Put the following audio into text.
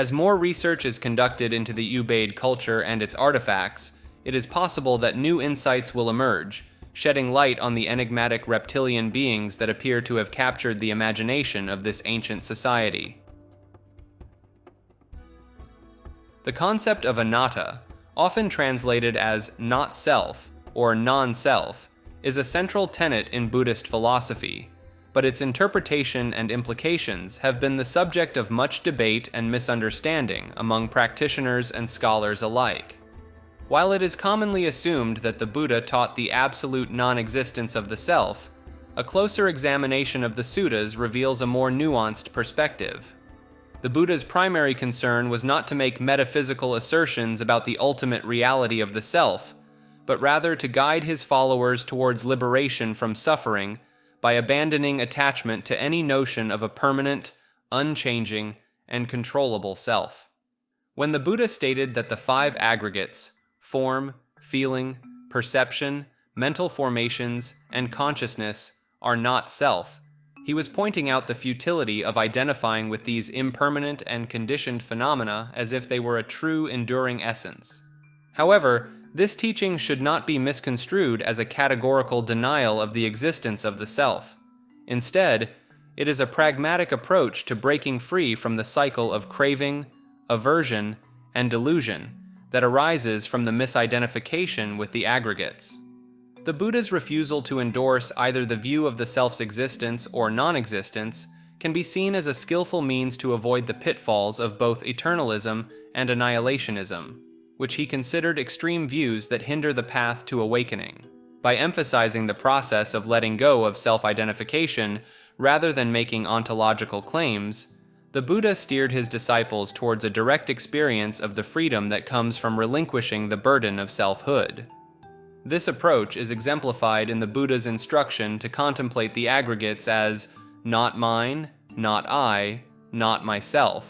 As more research is conducted into the Ubaid culture and its artifacts, it is possible that new insights will emerge, shedding light on the enigmatic reptilian beings that appear to have captured the imagination of this ancient society. The concept of anatta, often translated as not self or non-self, is a central tenet in Buddhist philosophy, but its interpretation and implications have been the subject of much debate and misunderstanding among practitioners and scholars alike. While it is commonly assumed that the Buddha taught the absolute non-existence of the self, a closer examination of the suttas reveals a more nuanced perspective. The Buddha's primary concern was not to make metaphysical assertions about the ultimate reality of the self, but rather to guide his followers towards liberation from suffering by abandoning attachment to any notion of a permanent, unchanging, and controllable self. When the Buddha stated that the five aggregates, form, feeling, perception, mental formations, and consciousness, are not self, he was pointing out the futility of identifying with these impermanent and conditioned phenomena as if they were a true, enduring essence. However, this teaching should not be misconstrued as a categorical denial of the existence of the self. Instead, it is a pragmatic approach to breaking free from the cycle of craving, aversion, and delusion that arises from the misidentification with the aggregates. The Buddha's refusal to endorse either the view of the self's existence or non-existence can be seen as a skillful means to avoid the pitfalls of both eternalism and annihilationism, which he considered extreme views that hinder the path to awakening. By emphasizing the process of letting go of self-identification rather than making ontological claims, the Buddha steered his disciples towards a direct experience of the freedom that comes from relinquishing the burden of selfhood. This approach is exemplified in the Buddha's instruction to contemplate the aggregates as not mine, not I, not myself.